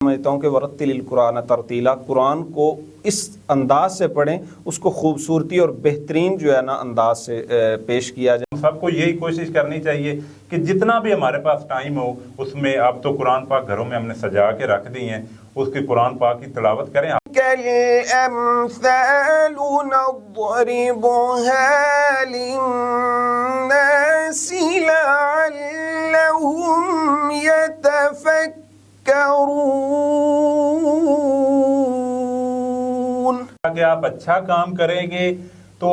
سمجھتا ہوں کہ ورتل قرآن ترتیلا، قرآن کو اس انداز سے پڑھیں، اس کو خوبصورتی اور بہترین جو ہے نا انداز سے پیش کیا جائے۔ سب کو یہی کوشش کرنی چاہیے کہ جتنا بھی ہمارے پاس ٹائم ہو اس میں، اب تو قرآن پاک گھروں میں ہم نے سجا کے رکھ دی ہیں، اس کی قرآن پاک کی تلاوت کریں۔ كالأمثال نضربها للناس لعلهم يتفكرون۔ کہ آپ اچھا کام کریں گے تو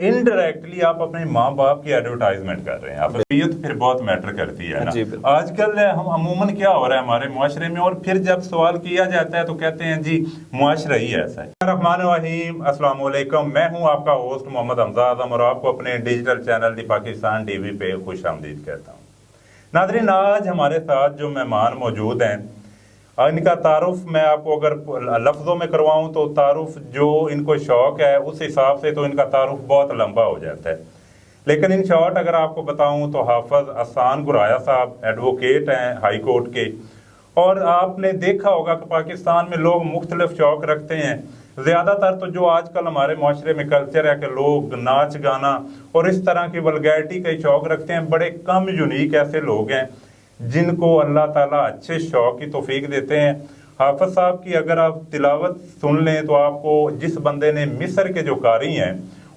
انڈائریکٹلی آپ اپنے ماں باپ کی ایڈورٹائزمنٹ کر رہے ہیں۔ آپ تربیت پھر بہت میٹر کرتی ہے نا۔ آج کل ہم عموماً کیا ہو رہا ہے ہمارے معاشرے میں، اور پھر جب سوال کیا جاتا ہے تو کہتے ہیں جی معاشرہ ہی ایسا ہے۔ الرحمن الرحیم، السلام علیکم، میں ہوں آپ کا ہوسٹ محمد حمزہ اعظم، اور آپ کو اپنے ڈیجیٹل چینل دی پاکستان ٹی وی پہ خوش آمدید کہتا ہوں۔ ناظرین، آج ہمارے ساتھ جو مہمان موجود ہیں، ان کا تعارف میں آپ کو اگر لفظوں میں کرواؤں تو تعارف جو ان کو شوق ہے اس حساب سے تو ان کا تعارف بہت لمبا ہو جاتا ہے، لیکن ان شارٹ اگر آپ کو بتاؤں تو حافظ احسان گرایا صاحب ایڈوکیٹ ہیں ہائی کورٹ کے، اور آپ نے دیکھا ہوگا کہ پاکستان میں لوگ مختلف شوق رکھتے ہیں۔ زیادہ تر تو جو آج کل ہمارے معاشرے میں کلچر ہے کہ لوگ ناچ گانا اور اس طرح کی ولگیرٹی کا شوق رکھتے ہیں، بڑے کم یونیک ایسے لوگ ہیں جن کو اللہ تعالیٰ اچھے شوق کی توفیق دیتے ہیں۔ حافظ صاحب کی اگر آپ تلاوت سن لیں تو آپ کو، جس بندے نے مصر کے جو قاری ہیں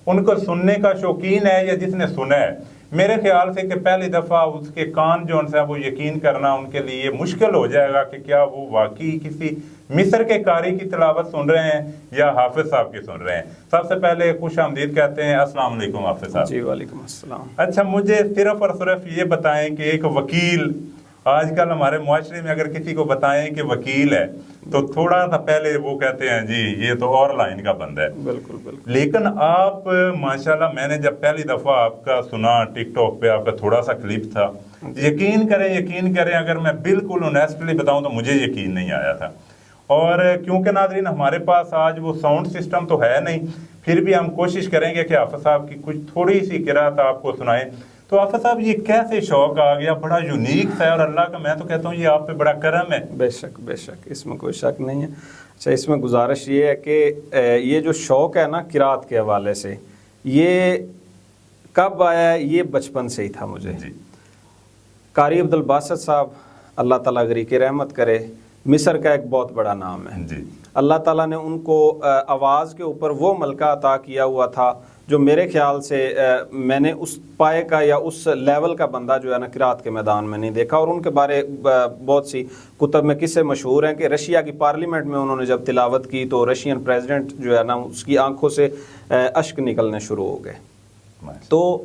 ان کو سننے کا شوقین ہے یا جس نے سنا ہے، میرے خیال سے کہ پہلی دفعہ اس کے کان جو ان سے وہ یقین کرنا ان کے لیے مشکل ہو جائے گا کہ کیا وہ واقعی کسی مصر کے قاری کی تلاوت سن رہے ہیں یا حافظ صاحب کی سن رہے ہیں۔ سب سے پہلے خوش آمدید کہتے ہیں، السلام علیکم حافظ صاحب۔ جی وعلیکم السلام۔ اچھا، مجھے صرف اور صرف یہ بتائیں کہ ایک وکیل، آج کل ہمارے معاشرے میں اگر کسی کو بتائیں کہ وکیل ہے تو تھوڑا سا پہلے وہ کہتے ہیں جی یہ تو اور لائن کا بندہ ہے۔ بالکل بالکل۔ لیکن آپ ماشاءاللہ، میں نے جب پہلی دفعہ آپ کا سنا ٹک ٹاک پہ، آپ کا تھوڑا سا کلپ تھا، یقین کریں اگر میں بالکل اونیسٹلی بتاؤں تو مجھے یقین نہیں آیا تھا۔ اور کیونکہ ناظرین ہمارے پاس آج وہ ساؤنڈ سسٹم تو ہے نہیں، پھر بھی ہم کوشش کریں گے کہ حافظ صاحب کی کچھ تھوڑی سی قرات آپ کو سنائیں۔ تو حافظ صاحب یہ کیسے شوق آ گیا؟ بڑا یونیک ہے، اور اللہ کا میں تو کہتا ہوں یہ آپ پہ بڑا کرم ہے۔ بے شک بے شک، اس میں کوئی شک نہیں ہے۔ اچھا، اس میں گزارش یہ ہے کہ یہ جو شوق ہے نا قرات کے حوالے سے، یہ کب آیا ہے؟ یہ بچپن سے ہی تھا مجھے۔ جی۔ قاری عبدالباسط صاحب، اللہ تعالیٰ غریق رحمت کرے، مصر کا ایک بہت بڑا نام ہے۔ جی۔ اللہ تعالیٰ نے ان کو آواز کے اوپر وہ ملکہ عطا کیا ہوا تھا جو میرے خیال سے میں نے اس پائے کا یا اس لیول کا بندہ جو ہے نا قرات کے میدان میں نہیں دیکھا۔ اور ان کے بارے بہت سی کتب میں قصے مشہور ہیں کہ رشیا کی پارلیمنٹ میں انہوں نے جب تلاوت کی تو رشین پریزیڈنٹ جو ہے نا اس کی آنکھوں سے اشک نکلنے شروع ہو گئے۔ تو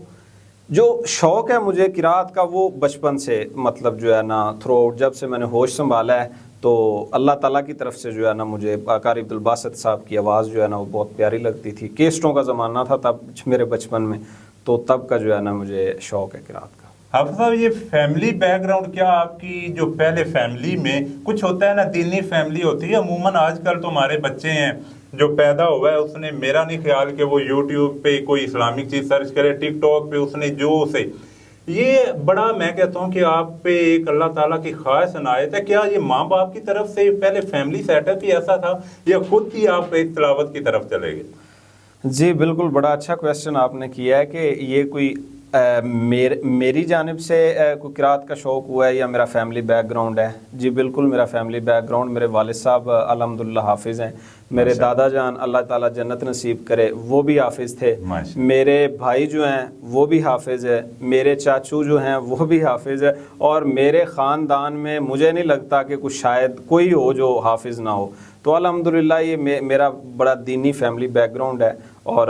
جو شوق ہے مجھے قرات کا وہ بچپن سے، مطلب جو ہے نا تھرو آؤٹ جب سے میں نے ہوش سنبھالا ہے تو اللہ تعالیٰ کی طرف سے جو ہے نا مجھے قاری عبدالباسط صاحب کی آواز جو ہے نا وہ بہت پیاری لگتی تھی۔ کیسٹوں کا زمانہ تھا تب میرے بچپن میں، تو تب کا جو ہے نا مجھے شوق ہے قرات کا۔ حافظ صاحب، یہ فیملی بیک گراؤنڈ کیا آپ کی جو پہلے فیملی میں کچھ ہوتا ہے نا، دینی فیملی ہوتی ہے عموماً، آج کل تو ہمارے بچے ہیں جو پیدا ہوا ہے اس نے، میرا نہیں خیال کہ وہ یوٹیوب پہ کوئی اسلامک چیز سرچ کرے، ٹک ٹاک پہ اس نے جو اسے، یہ بڑا میں کہتا ہوں کہ آپ پہ ایک اللہ تعالیٰ کی خاص عنایت ہے۔ کیا یہ ماں باپ کی طرف سے پہلے فیملی سیٹ اپ ہی ایسا تھا یا خود ہی آپ اس تلاوت کی طرف چلے گئے؟ جی بالکل، بڑا اچھا کویسچن آپ نے کیا ہے کہ یہ کوئی میری جانب سے کوئی قرات کا شوق ہوا ہے یا میرا فیملی بیک گراؤنڈ ہے؟ جی بالکل، میرا فیملی بیک گراؤنڈ، میرے والد صاحب الحمدللہ حافظ ہیں، میرے دادا جان اللہ تعالیٰ جنت نصیب کرے وہ بھی حافظ تھے، میرے بھائی جو ہیں وہ بھی حافظ ہے، میرے چاچو جو ہیں وہ بھی حافظ ہے، اور میرے خاندان میں مجھے نہیں لگتا کہ کچھ شاید کوئی ہو جو حافظ نہ ہو۔ تو الحمدللہ یہ میرا بڑا دینی فیملی بیک گراؤنڈ ہے، اور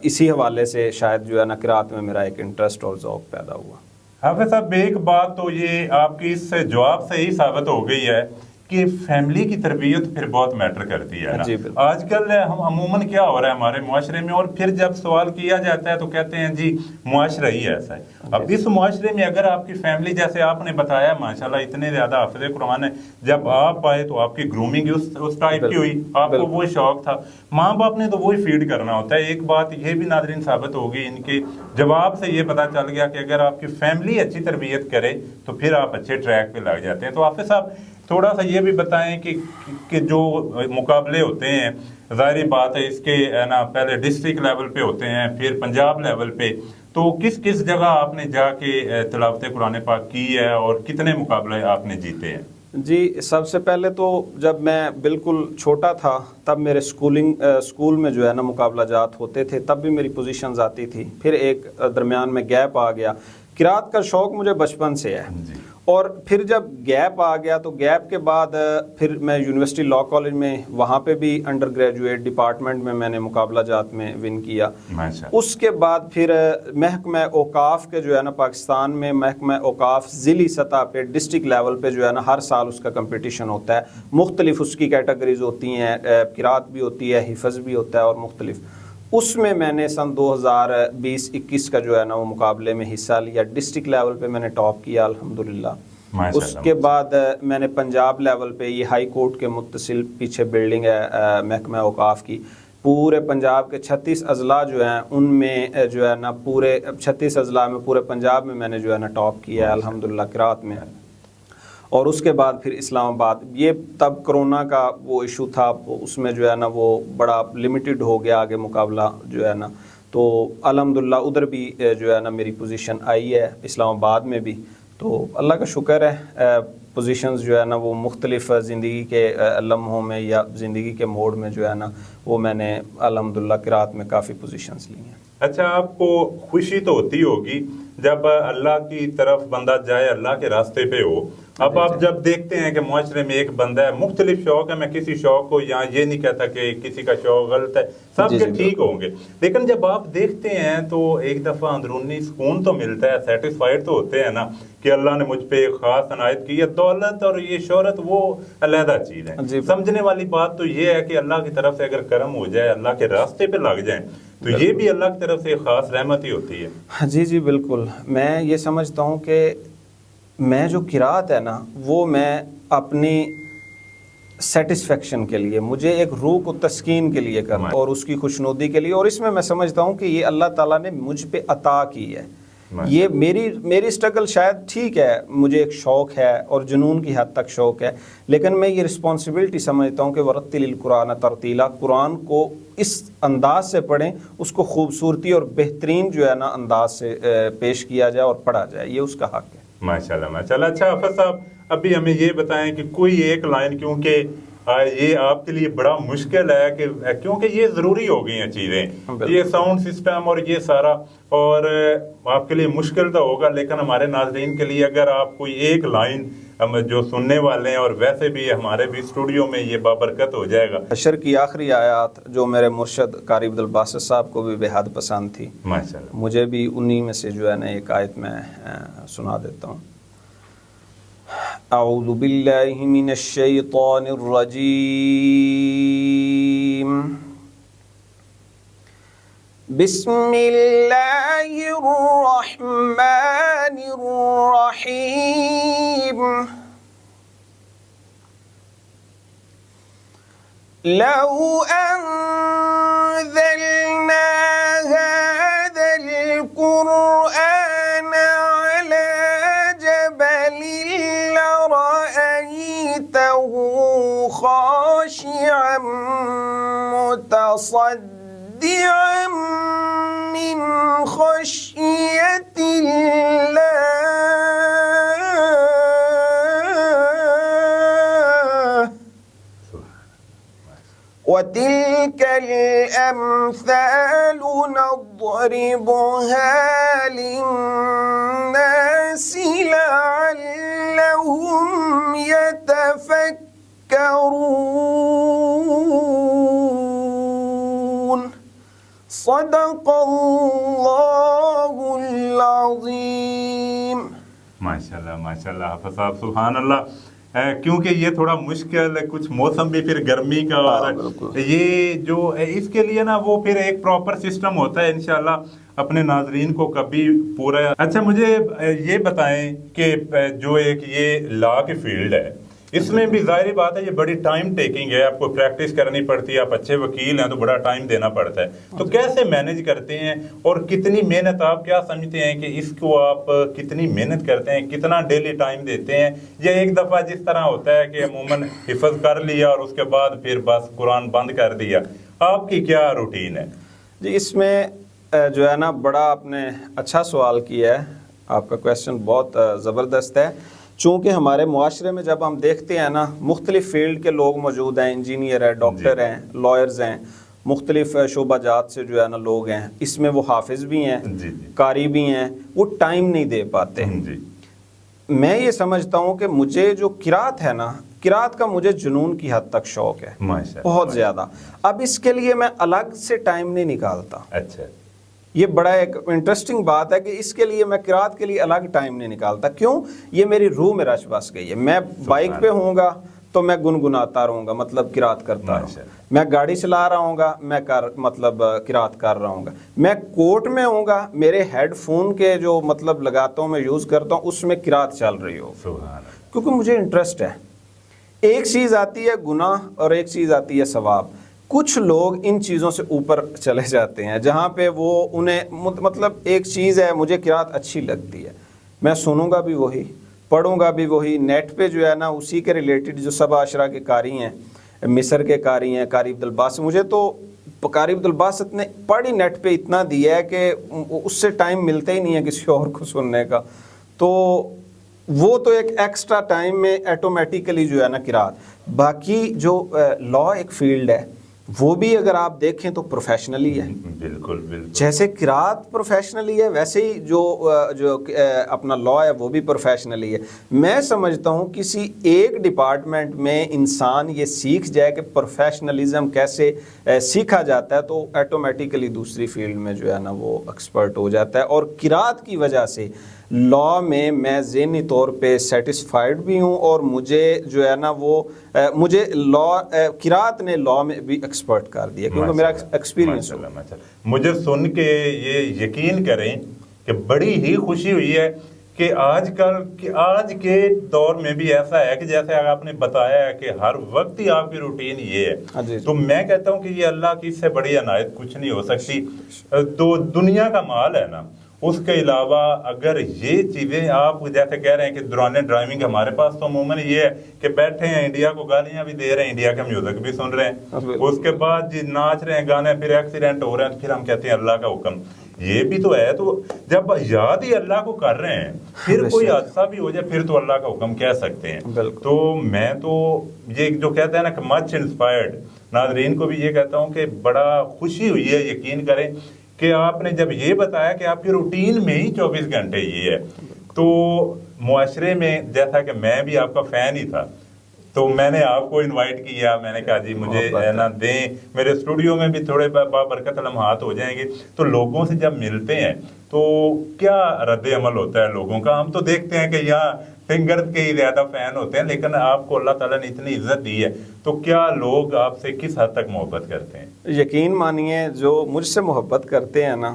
اسی حوالے سے شاید جو ہے نا قرات میں میرا ایک انٹرسٹ اور ذوق پیدا ہوا۔ حافظ صاحب، ایک بات تو یہ آپ کی اس جواب سے ہی ثابت ہو گئی ہے کہ فیملی کی تربیت پھر بہت میٹر کرتی ہے نا۔ آج کل ہم عموماً کیا ہو رہا ہے ہمارے معاشرے میں، اور پھر جب سوال کیا جاتا ہے تو کہتے ہیں جی معاشرہ ہی ایسا ہے۔ اب اس معاشرے میں اگر آپ کی فیملی، جیسے آپ نے بتایا ماشاءاللہ اتنے زیادہ حافظ قرآن ہے، جب آپ آئے تو آپ کی گرومنگ اس ٹائپ کی ہوئی، آپ کو وہ شوق تھا، ماں باپ نے تو وہی فیڈ کرنا ہوتا ہے۔ ایک بات یہ بھی ناظرین ثابت ہوگی ان کے جواب سے یہ پتا چل گیا کہ اگر آپ کی فیملی اچھی تربیت کرے تو پھر آپ اچھے ٹریک پہ لگ جاتے ہیں۔ تو حافظ صاحب تھوڑا سا یہ بھی بتائیں کہ جو مقابلے ہوتے ہیں ظاہری بات ہے اس کے نا پہلے ڈسٹرکٹ لیول پہ ہوتے ہیں پھر پنجاب لیول پہ، تو کس کس جگہ آپ نے جا کے تلاوت قرآن پاک کی ہے اور کتنے مقابلے آپ نے جیتے ہیں؟ جی سب سے پہلے تو جب میں بالکل چھوٹا تھا تب میرے اسکول میں جو ہے نا مقابلہ جات ہوتے تھے، تب بھی میری پوزیشنز آتی تھی، پھر ایک درمیان میں گیپ آ گیا۔ قرات کا شوق مجھے بچپن سے ہے، اور پھر جب گیپ آ گیا تو گیپ کے بعد پھر میں یونیورسٹی لاء کالج میں وہاں پہ بھی انڈر گریجویٹ ڈپارٹمنٹ میں نے مقابلہ جات میں ون کیا۔ اس کے بعد پھر محکمہ اوقاف کے جو ہے نا پاکستان میں محکمہ اوقاف ضلعی سطح پہ ڈسٹرکٹ لیول پہ جو ہے نا ہر سال اس کا کمپٹیشن ہوتا ہے، مختلف اس کی کیٹیگریز ہوتی ہیں، قرات بھی ہوتی ہے، حفظ بھی ہوتا ہے اور مختلف۔ اس میں نے سن 2020-21 کا جو ہے نا وہ مقابلے میں حصہ لیا، ڈسٹرکٹ لیول پہ میں نے ٹاپ کیا الحمدللہ۔ اس کے بعد میں نے پنجاب لیول پہ، یہ ہائی کورٹ کے متصل پیچھے بلڈنگ ہے محکمہ اوقاف کی، پورے پنجاب کے 36 اضلاع جو ہیں ان میں جو ہے نا پورے 36 اضلاع میں پورے پنجاب میں نے جو ہے نا ٹاپ کیا ہے الحمدللہ قرات میں۔ اور اس کے بعد پھر اسلام آباد، یہ تب کرونا کا وہ ایشو تھا، اس میں جو ہے نا وہ بڑا لمیٹڈ ہو گیا آگے مقابلہ جو ہے نا، تو الحمدللہ ادھر بھی جو ہے نا میری پوزیشن آئی ہے اسلام آباد میں بھی، تو اللہ کا شکر ہے۔ پوزیشنز جو ہے نا وہ مختلف زندگی کے لمحوں میں یا زندگی کے موڑ میں جو ہے نا وہ میں نے الحمدللہ قرات میں کافی پوزیشنز لی ہیں۔ اچھا، آپ کو خوشی تو ہوتی ہوگی جب اللہ کی طرف بندہ جائے، اللہ کے راستے پہ ہو۔ اب آپ جب دیکھتے ہیں کہ معاشرے میں ایک بندہ ہے، مختلف شوق ہے، میں کسی شوق کو یہاں یہ نہیں کہتا کہ کسی کا شوق غلط ہے، سب کے ٹھیک ہوں گے، لیکن جب آپ دیکھتے ہیں تو ایک دفعہ اندرونی سکون تو ملتا ہے، سیٹسفائیڈ تو ہوتے ہیں نا کہ اللہ نے مجھ پہ ایک خاص عنایت کی ہے۔ دولت اور یہ شہرت وہ علیحدہ چیز ہے، سمجھنے والی بات تو یہ ہے کہ اللہ کی طرف سے اگر کرم ہو جائے، اللہ کے راستے پہ لگ جائیں تو یہ بھی اللہ کی طرف سے خاص رحمت ہی ہوتی ہے۔ جی بالکل، میں یہ سمجھتا ہوں کہ میں جو قرات ہے نا وہ میں اپنی سیٹسفیکشن کے لیے، مجھے ایک روح کو تسکین کے لیے کرنا اور اس کی خوشنودی کے لیے، اور اس میں سمجھتا ہوں کہ یہ اللہ تعالیٰ نے مجھ پہ عطا کی ہے۔ یہ میری اسٹرگل شاید ٹھیک ہے، مجھے ایک شوق ہے اور جنون کی حد تک شوق ہے، لیکن میں یہ رسپانسبلٹی سمجھتا ہوں کہ ورتل القرآن ترتیلا، قرآن کو اس انداز سے پڑھیں، اس کو خوبصورتی اور بہترین جو ہے نا انداز سے پیش کیا جائے اور پڑھا جائے، یہ اس کا حق ہے۔ ماشاءاللہ ماشاءاللہ۔ اچھا حافظ صاحب، ابھی ہمیں یہ بتائیں کہ کوئی ایک لائن، کیونکہ یہ آپ کے لیے بڑا مشکل ہے کہ کیونکہ یہ ضروری ہو گئی ہیں چیزیں، یہ ساؤنڈ سسٹم اور یہ سارا، اور آپ کے لیے مشکل تو ہوگا، لیکن ہمارے ناظرین کے لیے اگر آپ کوئی ایک لائن جو سننے والے ہیں اور ویسے بھی ہمارے بھی اسٹوڈیو میں یہ بابرکت ہو جائے گا۔ حشر کی آخری آیات جو میرے مرشد قاری عبدالباسط صاحب کو بھی بے حد پسند تھی، ماشاءاللہ، مجھے بھی انہی میں سے جو ہے نا ایک آیت میں سنا دیتا ہوں۔ اعوذ باللہ من الشیطان الرجیم، بسم اللہ الرحمن الرحیم، لو انزلنا هذا القرآن على جبل لرأيته خاشعا متصدعا من خشية الله، وتلك الأمثال نضربها للناس لعلهم يتفكرون، صدق اللہ العظیم۔ ماشاءاللہ ماشاءاللہ حافظ صاحب، سبحان اللہ۔ کیونکہ یہ تھوڑا مشکل ہے، کچھ موسم بھی پھر گرمی کا، اور یہ جو اس کے لیے نا وہ پھر ایک پراپر سسٹم ہوتا ہے، انشاءاللہ اپنے ناظرین کو کبھی پورا۔ اچھا، مجھے یہ بتائیں کہ جو ایک یہ لا کی فیلڈ ہے، اس میں بھی ظاہری بات ہے یہ بڑی ٹائم ٹیکنگ ہے, آپ کو پریکٹس کرنی پڑتی ہے, آپ اچھے وکیل ہیں تو بڑا ٹائم دینا پڑتا ہے. تو کیسے مینج کرتے ہیں اور کتنی محنت, آپ کیا سمجھتے ہیں کہ اس کو آپ کتنی محنت کرتے ہیں, کتنا ڈیلی ٹائم دیتے ہیں, یا ایک دفعہ جس طرح ہوتا ہے کہ عموماً حفظ کر لیا اور اس کے بعد پھر بس قرآن بند کر دیا؟ آپ کی کیا روٹین ہے؟ جی اس میں جو ہے نا بڑا آپ نے اچھا سوال کیا ہے, آپ کا کویسچن بہت زبردست ہے. چونکہ ہمارے معاشرے میں جب ہم دیکھتے ہیں نا مختلف فیلڈ کے لوگ موجود ہیں, انجینئر ہیں, ڈاکٹر ہیں, لائرز ہیں, مختلف شعبہ جات سے جو ہے نا لوگ ہیں, اس میں وہ حافظ بھی ہیں, قاری بھی ہیں, وہ ٹائم نہیں دے پاتے. میں یہ سمجھتا ہوں کہ مجھے جو قرات ہے نا, قرات کا مجھے جنون کی حد تک شوق ہے, بہت زیادہ. اب اس کے لیے میں الگ سے ٹائم نہیں نکالتا. اچھا, یہ بڑا ایک انٹرسٹنگ بات ہے کہ اس کے لیے میں قرات کے لیے الگ ٹائم نہیں نکالتا. کیوں؟ یہ میری روح میں رچ بس گئی ہے. میں بائک پہ ہوں گا تو میں گنگناتا رہوں گا, مطلب قرات کرتا رہوں گا. میں گاڑی چلا رہا ہوں گا, میں مطلب قرات کر رہا ہوں گا. میں کوٹ میں ہوں گا, میرے ہیڈ فون کے جو مطلب لگاتا ہوں, میں یوز کرتا ہوں, اس میں قرات چل رہی ہو, کیونکہ مجھے انٹرسٹ ہے. ایک چیز آتی ہے گناہ اور ایک چیز آتی ہے ثواب. کچھ لوگ ان چیزوں سے اوپر چلے جاتے ہیں جہاں پہ وہ انہیں مطلب ایک چیز ہے, مجھے قرات اچھی لگتی ہے, میں سنوں گا بھی وہی, پڑھوں گا بھی وہی. نیٹ پہ جو ہے نا اسی کے ریلیٹڈ جو سبع عشرہ کے قاری ہیں, مصر کے قاری ہیں, قاری عبد الباسط, مجھے تو قاری عبد الباسط نے پڑھی نیٹ پہ اتنا دیا ہے کہ اس سے ٹائم ملتا ہی نہیں ہے کسی اور کو سننے کا. تو وہ تو ایک ایکسٹرا ٹائم میں ایٹومیٹیکلی جو ہے نا قرات. باقی جو لا ایک فیلڈ ہے وہ بھی اگر آپ دیکھیں تو پروفیشنلی ہے. بالکل بالکل, جیسے قرات پروفیشنلی ہے ویسے ہی جو اپنا لا ہے وہ بھی پروفیشنلی ہے. میں سمجھتا ہوں کسی ایک ڈپارٹمنٹ میں انسان یہ سیکھ جائے کہ پروفیشنلزم کیسے سیکھا جاتا ہے تو ایٹومیٹیکلی دوسری فیلڈ میں جو ہے نا وہ ایکسپرٹ ہو جاتا ہے. اور قرات کی وجہ سے لا میں ذہنی طور پہ سیٹسفائیڈ بھی ہوں, اور مجھے جو ہے نا وہ مجھے لا قرات نے لا میں بھی ایکسپرٹ کر دیا کیونکہ میرا ایکسپیرینس ہوا. مجھے سن کے یہ یقین کریں کہ بڑی ہی خوشی ہوئی ہے کہ آج کے دور میں بھی ایسا ہے کہ جیسے آپ نے بتایا ہے کہ ہر وقت ہی آپ کی روٹین یہ ہے. تو میں کہتا ہوں کہ یہ اللہ کی اس سے بڑی عنایت کچھ نہیں ہو سکتی. تو دنیا کا مال ہے نا, اس کے علاوہ اگر یہ چیزیں آپ جیسے کہہ رہے ہیں کہ دوران ڈرائیونگ ہمارے پاس تو عموماً یہ ہے کہ بیٹھے ہیں, انڈیا کو گالیاں بھی دے رہے ہیں, انڈیا کا میوزک بھی سن رہے ہیں, اس کے بعد جی ناچ رہے ہیں گانے, پھر ایکسیڈنٹ ہو رہے ہیں, پھر ہم کہتے ہیں اللہ کا حکم. یہ بھی تو ہے. تو جب یاد ہی اللہ کو کر رہے ہیں, پھر کوئی حادثہ بھی ہو جائے پھر تو اللہ کا حکم کہہ سکتے ہیں. تو میں تو یہ جو کہتے ہیں نا کہ مچ انسپائرڈ, ناظرین کو بھی یہ کہتا ہوں کہ بڑا خوشی ہوئی ہے. یقین کریں کہ آپ نے جب یہ بتایا کہ آپ کی روٹین میں ہی 24 گھنٹے یہ ہے, تو معاشرے میں جیسا کہ میں بھی آپ کا فین ہی تھا تو میں نے آپ کو انوائٹ کیا. میں نے کہا جی مجھے نا دیں, میرے اسٹوڈیو میں بھی تھوڑے بابرکت لمحات ہو جائیں گے. تو لوگوں سے جب ملتے ہیں تو کیا رد عمل ہوتا ہے لوگوں کا؟ ہم تو دیکھتے ہیں کہ یہاں سنگر کے ہی زیادہ فین ہوتے ہیں, لیکن آپ کو اللہ تعالیٰ نے اتنی عزت دی ہے, تو کیا لوگ آپ سے کس حد تک محبت کرتے ہیں؟ یقین مانیے جو مجھ سے محبت کرتے ہیں نا,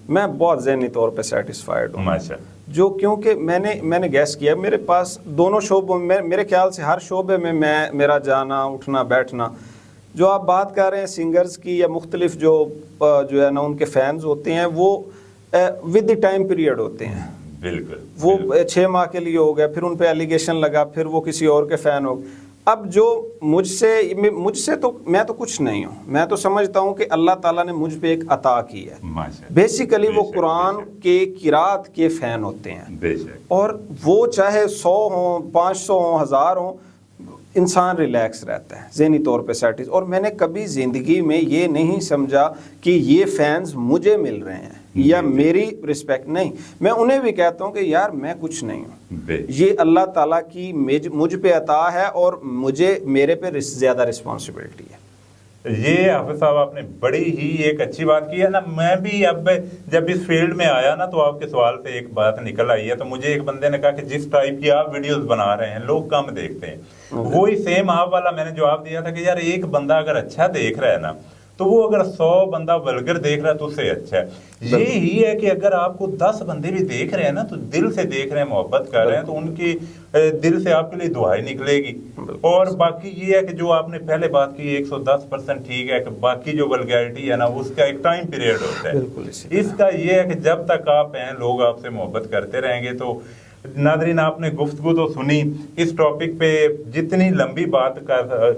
میں بہت ذہنی طور پہ سیٹسفائیڈ ہوں. ماشاءاللہ. جو کیونکہ میں نے گیس کیا, میرے پاس دونوں شعبوں میں, میرے خیال سے ہر شعبے میں میرا جانا اٹھنا بیٹھنا. جو آپ بات کر رہے ہیں سنگرز کی یا مختلف جو ہے نا ان کے فینز ہوتے ہیں, وہ ود دی ٹائم پیریڈ ہوتے ہیں. بالکل. وہ 6 ماہ کے لیے ہو گیا, پھر ان پہ ایلیگیشن لگا, پھر وہ کسی اور کے فین ہو. اب جو مجھ سے تو میں تو کچھ نہیں ہوں. میں تو سمجھتا ہوں کہ اللہ تعالیٰ نے مجھ پہ ایک عطا کی ہے. بیسیکلی وہ قرآن کے قرات کے فین ہوتے ہیں, اور وہ چاہے 100 ہوں, 500 ہوں, 1000 ہوں, انسان ریلیکس رہتا ہے ذہنی طور پہ سیٹس. اور میں نے کبھی زندگی میں یہ نہیں سمجھا کہ یہ فینز مجھے مل رہے ہیں یا میری رسپیکٹ نہیں. میں انہیں بھی کہتا ہوں کہ یار میں کچھ نہیں ہوں, یہ اللہ تعالیٰ کی مجھ پہ عطا ہے, اور میرے پہ زیادہ رسپانسبلٹی ہے. یہ حافظ صاحب آپ نے بڑی ہی ایک اچھی بات کی ہے نا. میں بھی اب جب اس فیلڈ میں آیا نا تو آپ کے سوال سے ایک بات نکل آئی ہے. تو مجھے ایک بندے نے کہا کہ جس ٹائپ کی آپ ویڈیوز بنا رہے ہیں لوگ کم دیکھتے ہیں, وہی سیم آپ والا میں نے جواب دیا تھا کہ یار ایک بندہ اگر اچھا دیکھ رہا ہے نا تو وہ اگر 100 بندہ ولگر دیکھ رہا ہے تو اس سے اچھا ہے. یہی ہے کہ اگر آپ کو 10 بندے بھی دیکھ رہے ہیں نا تو دل سے دیکھ رہے ہیں, محبت کر رہے ہیں, تو ان کی دل سے آپ کے لیے دعائیں نکلے گی. اور باقی یہ ہے کہ جو آپ نے پہلے بات کی 110% ٹھیک ہے کہ باقی جو ولگیرٹی ہے نا اس کا ایک ٹائم پیریڈ ہوتا ہے. اس کا یہ ہے کہ جب تک آپ ہیں لوگ آپ سے محبت کرتے رہیں گے. تو ناظرین آپ نے گفتگو تو سنی, اس ٹاپک پہ جتنی لمبی بات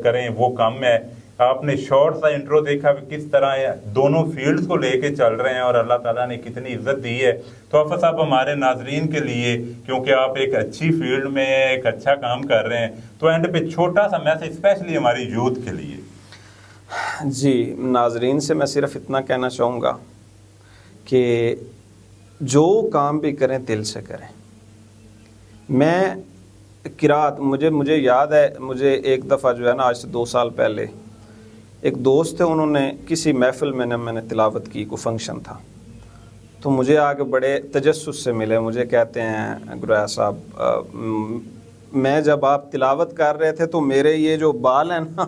کریں وہ کم ہے. آپ نے شارٹ سا انٹرو دیکھا کہ کس طرح دونوں فیلڈز کو لے کے چل رہے ہیں اور اللہ تعالیٰ نے کتنی عزت دی ہے. تو حافظ صاحب ہمارے ناظرین کے لیے, کیونکہ آپ ایک اچھی فیلڈ میں ایک اچھا کام کر رہے ہیں, تو اینڈ پہ چھوٹا سا میسج اسپیشلی ہماری یوتھ کے لیے. جی ناظرین سے میں صرف اتنا کہنا چاہوں گا کہ جو کام بھی کریں دل سے کریں. میں قرات مجھے یاد ہے, مجھے ایک دفعہ جو ہے نا آج سے 2 سال پہلے ایک دوست تھے, انہوں نے کسی محفل میں نے تلاوت کی, کوئی فنکشن تھا, تو مجھے آگے بڑے تجسس سے ملے. مجھے کہتے ہیں گرویا صاحب میں جب آپ تلاوت کر رہے تھے تو میرے یہ جو بال ہیں نا,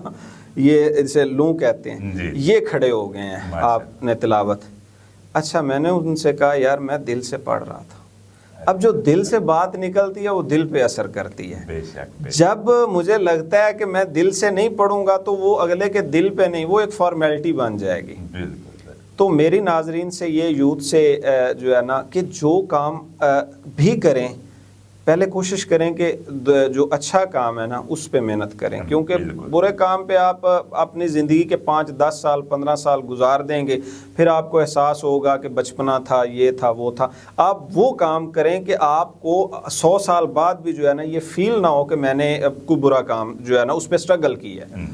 یہ اسے لوں کہتے ہیں, یہ کھڑے ہو گئے ہیں آپ نے تلاوت. اچھا میں نے ان سے کہا یار میں دل سے پڑھ رہا تھا. اب جو دل سے بات نکلتی ہے وہ دل پہ اثر کرتی ہے. جب مجھے لگتا ہے کہ میں دل سے نہیں پڑھوں گا تو وہ اگلے کے دل پہ نہیں, وہ ایک فارمیلٹی بن جائے گی. تو میری ناظرین سے یہ یوتھ سے جو ہے نا کہ جو کام بھی کریں پہلے کوشش کریں کہ جو اچھا کام ہے نا اس پہ محنت کریں, کیونکہ برے کام پہ آپ اپنی زندگی کے 5 10 سال 15 سال گزار دیں گے, پھر آپ کو احساس ہوگا کہ بچپنا تھا, یہ تھا, وہ تھا. آپ وہ کام کریں کہ آپ کو 100 سال بعد بھی جو ہے نا یہ فیل نہ ہو کہ میں نے کوئی برا کام جو ہے نا اس پہ سٹرگل کی ہے.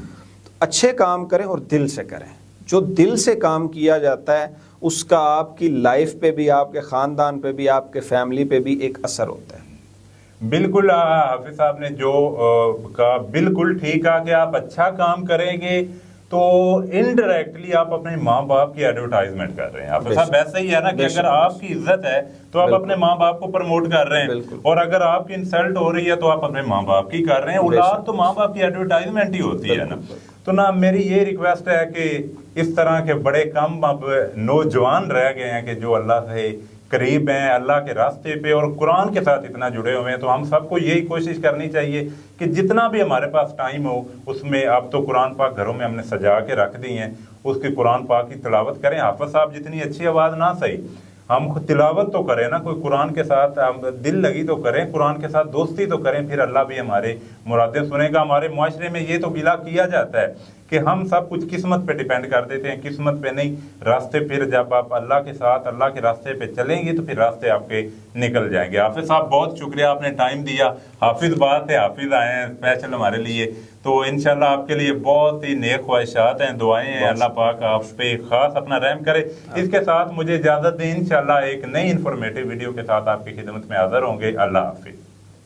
اچھے کام کریں اور دل سے کریں. جو دل سے کام کیا جاتا ہے اس کا آپ کی لائف پہ بھی, آپ کے خاندان پہ بھی, آپ کے فیملی پہ بھی ایک اثر ہوتا ہے. بالکل حافظ صاحب نے جو کہا بالکل ٹھیک کہا کہ آپ اچھا کام کریں گے تو انڈائریکٹلی آپ اپنے ماں باپ کی ایڈورٹائزمنٹ کر رہے ہیں. حافظ صاحب ایسا ہی ہے نا کہ اگر آپ کی عزت ہے تو آپ اپنے ماں باپ کو پروموٹ کر رہے ہیں, اور اگر آپ کی انسلٹ ہو رہی ہے تو آپ اپنے ماں باپ کی کر رہے ہیں. اولاد تو ماں باپ کی ایڈورٹائزمنٹ ہی ہوتی ہے نا. تو نا میری یہ ریکویسٹ ہے کہ اس طرح کے بڑے کم اب نوجوان رہ گئے ہیں کہ جو اللہ سے قریب ہیں, اللہ کے راستے پہ اور قرآن کے ساتھ اتنا جڑے ہوئے ہیں. تو ہم سب کو یہی کوشش کرنی چاہیے کہ جتنا بھی ہمارے پاس ٹائم ہو اس میں, اب تو قرآن پاک گھروں میں ہم نے سجا کے رکھ دی ہیں, اس کی قرآن پاک کی تلاوت کریں. حافظ صاحب جتنی اچھی آواز نہ صحیح, ہم تلاوت تو کریں نا, کوئی قرآن کے ساتھ دل لگی تو کریں, قرآن کے ساتھ دوستی تو کریں, پھر اللہ بھی ہمارے مرادیں سنے گا. ہمارے معاشرے میں یہ تو بلا کیا جاتا ہے کہ ہم سب کچھ قسمت پہ ڈیپینڈ کر دیتے ہیں, قسمت پہ نہیں, راستے. پھر جب آپ اللہ کے ساتھ اللہ کے راستے پہ چلیں گے تو پھر راستے آپ کے نکل جائیں گے. حافظ صاحب بہت شکریہ, آپ نے ٹائم دیا. حافظ بات ہے, حافظ آئے ہیں اسپیشل ہمارے لیے. تو انشاءاللہ آپ کے لیے بہت ہی نیک خواہشات ہیں, دعائیں ہیں, اللہ پاک آپ پہ خاص اپنا رحم کرے. اس کے ساتھ مجھے اجازت دیں, انشاءاللہ ایک نئی انفارمیٹیو ویڈیو کے ساتھ آپ کی خدمت میں حاضر ہوں گے. اللہ حافظ.